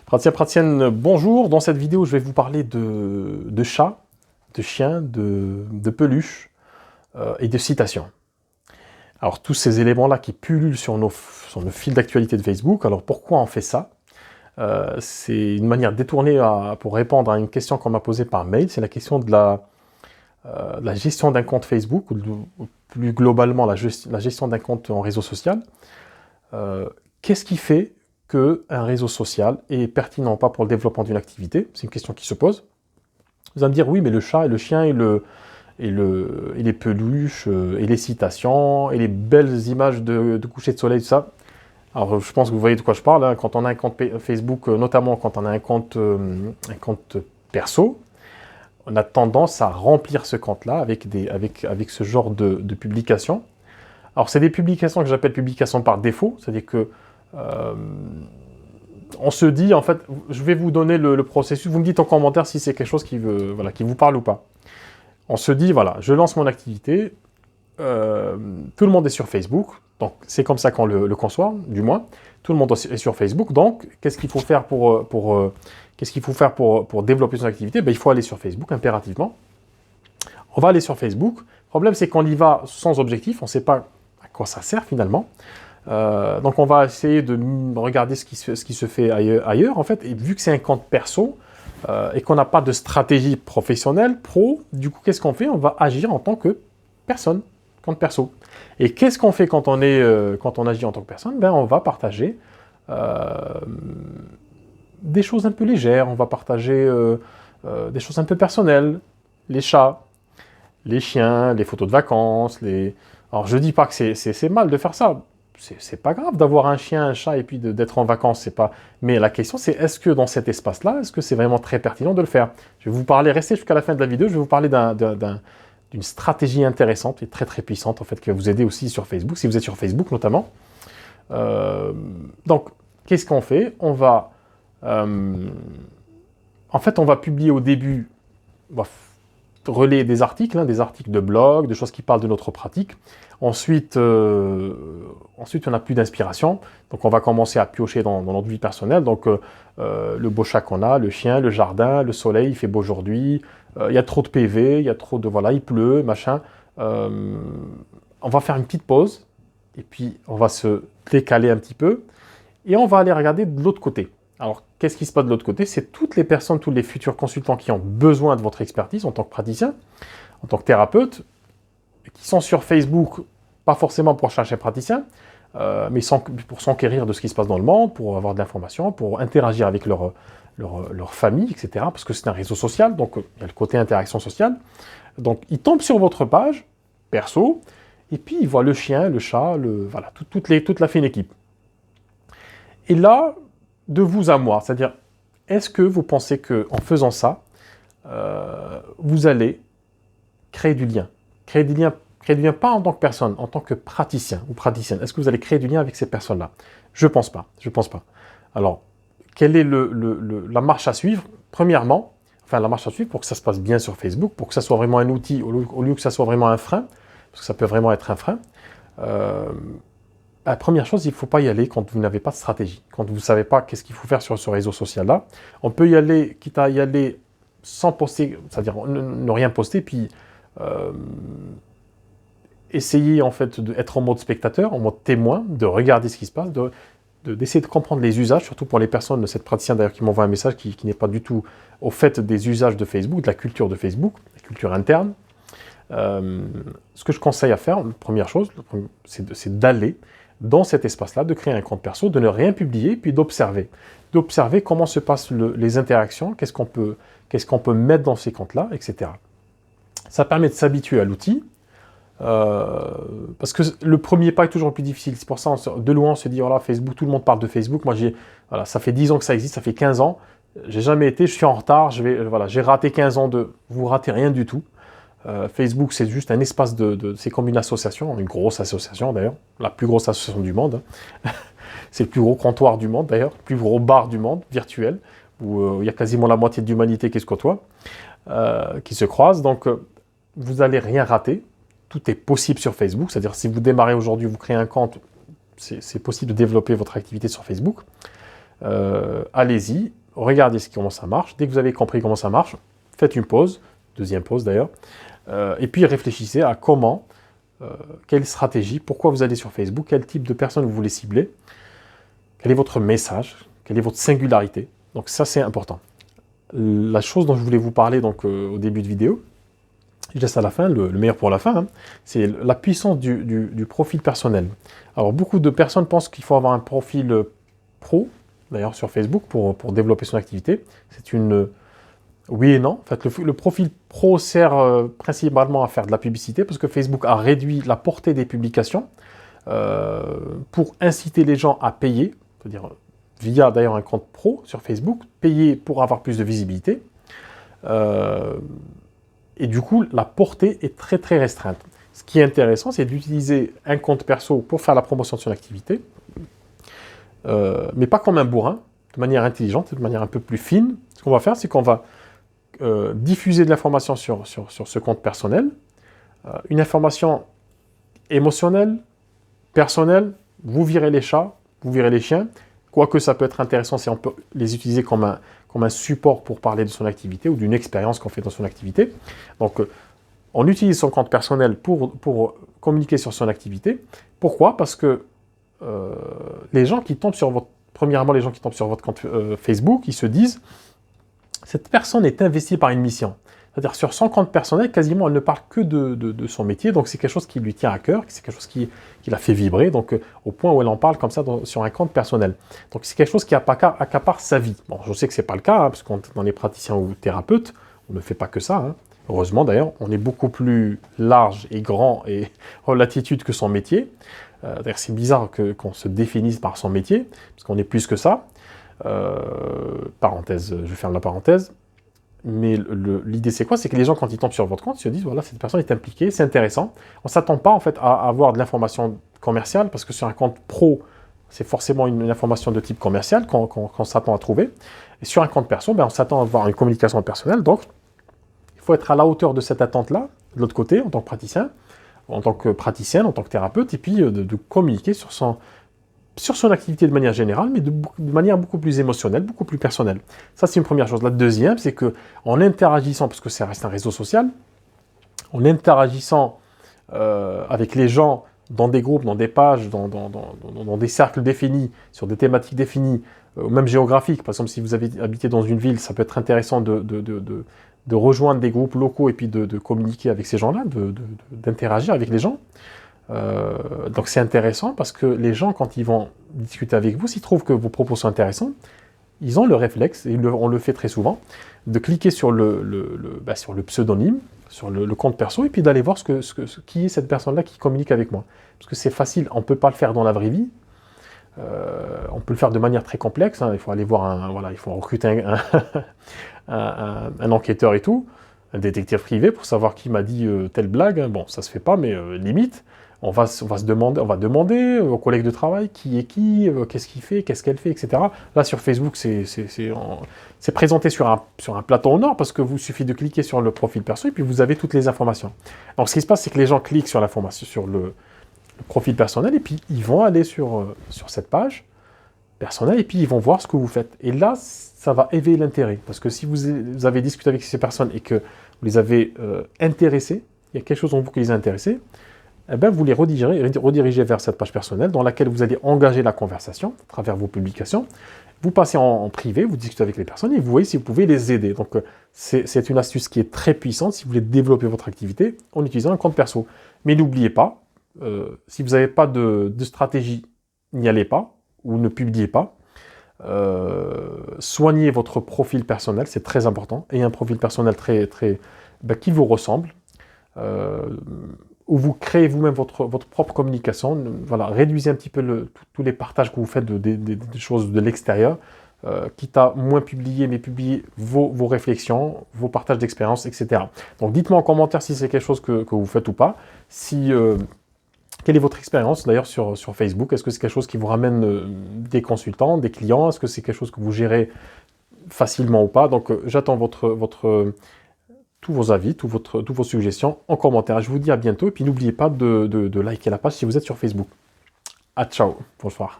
Praticien, praticienne, bonjour. Dans cette vidéo, je vais vous parler de chats, de chiens, de peluches et de citations. Alors, tous ces éléments-là qui pullulent sur nos fils d'actualité de Facebook. Alors, pourquoi on fait ça? C'est une manière détournée pour répondre à une question qu'on m'a posée par mail. C'est la question de la gestion d'un compte Facebook, ou plus globalement la gestion d'un compte en réseau social. Qu'est-ce qui fait qu'un réseau social est pertinent ou pas pour le développement d'une activité? C'est une question qui se pose. Vous allez me dire, oui, mais le chat et le chien et les peluches et les citations et les belles images de coucher de soleil, tout ça. Alors, je pense que vous voyez de quoi je parle. Hein. Quand on a un compte Facebook, notamment quand on a un compte perso, on a tendance à remplir ce compte-là avec ce genre de publications. Alors, c'est des publications que j'appelle publications par défaut, c'est-à-dire que on se dit, en fait, je vais vous donner le processus, vous me dites en commentaire si c'est quelque chose qui vous parle ou pas. On se dit, voilà, je lance mon activité, tout le monde est sur Facebook, donc c'est comme ça qu'on le conçoit, du moins, tout le monde est sur Facebook, donc qu'est-ce qu'il faut faire pour développer son activité? Ben, il faut aller sur Facebook, impérativement. On va aller sur Facebook, le problème c'est qu'on y va sans objectif, on ne sait pas à quoi ça sert finalement. Donc on va essayer de regarder ce qui se fait ailleurs en fait, et vu que c'est un compte perso et qu'on n'a pas de stratégie professionnelle, pro, du coup qu'est-ce qu'on fait? On va agir en tant que personne, compte perso. Et qu'est-ce qu'on fait quand on agit en tant que personne? Ben, on va partager des choses un peu légères, on va partager des choses un peu personnelles, les chats, les chiens, les photos de vacances, Alors je dis pas que c'est mal de faire ça. C'est pas grave d'avoir un chien, un chat et puis d'être en vacances, c'est pas. Mais la question c'est, est-ce que dans cet espace-là, est-ce que c'est vraiment très pertinent de le faire? Je vais vous parler, restez jusqu'à la fin de la vidéo, je vais vous parler d'une stratégie intéressante et très très puissante en fait qui va vous aider aussi sur Facebook, si vous êtes sur Facebook notamment. Donc, qu'est-ce qu'on fait? En fait, on va publier au début, on va relayer des articles de blog, des choses qui parlent de notre pratique. Ensuite, on n'a plus d'inspiration, donc on va commencer à piocher dans notre vie personnelle. Donc, le beau chat qu'on a, le chien, le jardin, le soleil, il fait beau aujourd'hui, il y a trop de PV, il y a trop de il pleut, machin. On va faire une petite pause, et puis on va se décaler un petit peu, et on va aller regarder de l'autre côté. Alors, qu'est-ce qui se passe de l'autre côté? C'est toutes les personnes, tous les futurs consultants qui ont besoin de votre expertise en tant que praticien, en tant que thérapeute, qui sont sur Facebook, pas forcément pour chercher un praticien, mais pour s'enquérir de ce qui se passe dans le monde, pour avoir de l'information, pour interagir avec leur famille, etc. Parce que c'est un réseau social, donc il y a le côté interaction sociale. Donc, ils tombent sur votre page, perso, et puis ils voient le chien, le chat, toute la fine équipe. Et là, de vous à moi, c'est-à-dire, est-ce que vous pensez qu'en faisant ça, vous allez créer du lien? Créer du lien pas en tant que personne, en tant que praticien ou praticienne. Est-ce que vous allez créer du lien avec ces personnes-là? Je pense pas. Alors, quelle est la marche à suivre? Premièrement, la marche à suivre pour que ça se passe bien sur Facebook, pour que ça soit vraiment un outil, au lieu que ça soit vraiment un frein, parce que ça peut vraiment être un frein. La première chose, il ne faut pas y aller quand vous n'avez pas de stratégie, quand vous ne savez pas qu'est-ce qu'il faut faire sur ce réseau social-là. On peut y aller, quitte à y aller sans poster, c'est-à-dire ne rien poster, puis essayer en fait d'être en mode spectateur, en mode témoin, de regarder ce qui se passe, d'essayer de comprendre les usages, surtout pour les personnes, cette praticienne d'ailleurs qui m'envoie un message qui n'est pas du tout au fait des usages de Facebook, de la culture de Facebook, la culture interne. Ce que je conseille à faire, la première chose, c'est d'aller dans cet espace-là, de créer un compte perso, de ne rien publier, puis d'observer. D'observer comment se passent les interactions, qu'est-ce qu'on peut mettre dans ces comptes-là, etc. Ça permet de s'habituer à l'outil, parce que le premier pas est toujours le plus difficile. C'est pour ça, de loin, on se dit, voilà, Facebook, tout le monde parle de Facebook. Moi, ça fait 10 ans que ça existe, ça fait 15 ans. J'ai jamais été, je suis en retard, j'ai raté 15 ans vous ratez rien du tout. Facebook, c'est juste un espace c'est comme une association, une grosse association d'ailleurs, la plus grosse association du monde. C'est le plus gros comptoir du monde d'ailleurs, le plus gros bar du monde, virtuel, où il y a quasiment la moitié de l'humanité qui se côtoie, qui se croise. Donc, vous n'allez rien rater. Tout est possible sur Facebook, c'est-à-dire si vous démarrez aujourd'hui, vous créez un compte, c'est possible de développer votre activité sur Facebook. Allez-y, regardez comment ça marche. Dès que vous avez compris comment ça marche, faites une pause, deuxième pause d'ailleurs, et puis réfléchissez à comment, quelle stratégie, pourquoi vous allez sur Facebook, quel type de personne vous voulez cibler, quel est votre message, quelle est votre singularité. Donc ça, c'est important. La chose dont je voulais vous parler donc, au début de vidéo, je laisse à la fin, le meilleur pour la fin, hein, c'est la puissance du profil personnel. Alors beaucoup de personnes pensent qu'il faut avoir un profil pro, d'ailleurs sur Facebook, pour développer son activité. C'est une... Oui et non. En fait, le profil pro sert principalement à faire de la publicité, parce que Facebook a réduit la portée des publications pour inciter les gens à payer, c'est-à-dire via d'ailleurs un compte pro sur Facebook, payer pour avoir plus de visibilité. Et du coup, la portée est très très restreinte. Ce qui est intéressant, c'est d'utiliser un compte perso pour faire la promotion de son activité, mais pas comme un bourrin, de manière intelligente, de manière un peu plus fine. Ce qu'on va faire, c'est qu'on va diffuser de l'information sur ce compte personnel, une information émotionnelle, personnelle, vous virez les chats, vous virez les chiens, quoique ça peut être intéressant si on peut les utiliser comme un support pour parler de son activité ou d'une expérience qu'on fait dans son activité. Donc, on utilise son compte personnel pour communiquer sur son activité. Pourquoi? Parce que les gens qui tombent sur premièrement, les gens qui tombent sur votre compte Facebook, ils se disent cette personne est investie par une mission. C'est-à-dire sur son compte personnel, quasiment, elle ne parle que de son métier, donc c'est quelque chose qui lui tient à cœur, c'est quelque chose qui la fait vibrer, donc au point où elle en parle comme ça sur un compte personnel. Donc c'est quelque chose qui accapare sa vie. Bon, je sais que ce n'est pas le cas, hein, parce qu'on est praticien ou thérapeute, on ne fait pas que ça. Hein. Heureusement d'ailleurs, on est beaucoup plus large et grand et en latitude que son métier. D'ailleurs, c'est bizarre qu'on se définisse par son métier, parce qu'on est plus que ça. Parenthèse, je ferme la parenthèse. Mais l'idée c'est quoi? C'est que les gens, quand ils tombent sur votre compte, ils se disent voilà, cette personne est impliquée, c'est intéressant. On ne s'attend pas en fait à avoir de l'information commerciale, parce que sur un compte pro, c'est forcément une information de type commercial qu'on s'attend à trouver. Et sur un compte perso, on s'attend à avoir une communication personnelle. Donc, il faut être à la hauteur de cette attente-là, de l'autre côté, en tant que praticien, en tant que praticienne, en tant que thérapeute, et puis de communiquer sur son activité de manière générale, mais de manière beaucoup plus émotionnelle, beaucoup plus personnelle. Ça, c'est une première chose. La deuxième, c'est qu'en interagissant, parce que ça reste un réseau social, en interagissant avec les gens dans des groupes, dans des pages, dans des cercles définis, sur des thématiques définies, même géographiques. Par exemple, si vous habitez dans une ville, ça peut être intéressant de rejoindre des groupes locaux et puis de communiquer avec ces gens-là, d'interagir avec les gens. Donc c'est intéressant parce que les gens, quand ils vont discuter avec vous, s'ils trouvent que vos propos sont intéressants, ils ont le réflexe, et on le fait très souvent, de cliquer sur sur le pseudonyme, sur le compte perso, et puis d'aller voir qui est cette personne-là qui communique avec moi. Parce que c'est facile, on ne peut pas le faire dans la vraie vie, on peut le faire de manière très complexe, hein. Il faut aller voir il faut recruter un enquêteur et tout, un détective privé pour savoir qui m'a dit telle blague, hein. Bon, ça se fait pas, mais limite. On va demander aux collègues de travail qui est qui, qu'est-ce qu'il fait, qu'est-ce qu'elle fait, etc. Là, sur Facebook, c'est présenté sur un plateau en or, parce que vous suffit de cliquer sur le profil perso et puis vous avez toutes les informations. Donc, ce qui se passe, c'est que les gens cliquent sur l'information, sur le profil personnel, et puis ils vont aller sur cette page personnelle, et puis ils vont voir ce que vous faites. Et là, ça va éveiller l'intérêt, parce que si vous avez discuté avec ces personnes et que vous les avez intéressés, il y a quelque chose en vous qui les a intéressés, eh bien, vous les redirigez vers cette page personnelle dans laquelle vous allez engager la conversation à travers vos publications. Vous passez en privé, vous discutez avec les personnes et vous voyez si vous pouvez les aider. Donc, c'est une astuce qui est très puissante si vous voulez développer votre activité en utilisant un compte perso. Mais n'oubliez pas, si vous n'avez pas de stratégie, n'y allez pas ou ne publiez pas. Soignez votre profil personnel, c'est très important. Ayez un profil personnel qui vous ressemble. Où vous créez vous-même votre propre communication. Voilà, réduisez un petit peu tous les partages que vous faites des choses de l'extérieur, quitte à moins publier, mais publier vos réflexions, vos partages d'expérience, etc. Donc dites-moi en commentaire si c'est quelque chose que vous faites ou pas. Quelle est votre expérience d'ailleurs sur Facebook? Est-ce que c'est quelque chose qui vous ramène des consultants, des clients? Est-ce que c'est quelque chose que vous gérez facilement ou pas? Donc j'attends tous vos avis, toutes vos suggestions en commentaire. Je vous dis à bientôt et puis n'oubliez pas de liker la page si vous êtes sur Facebook. À ciao, bonsoir.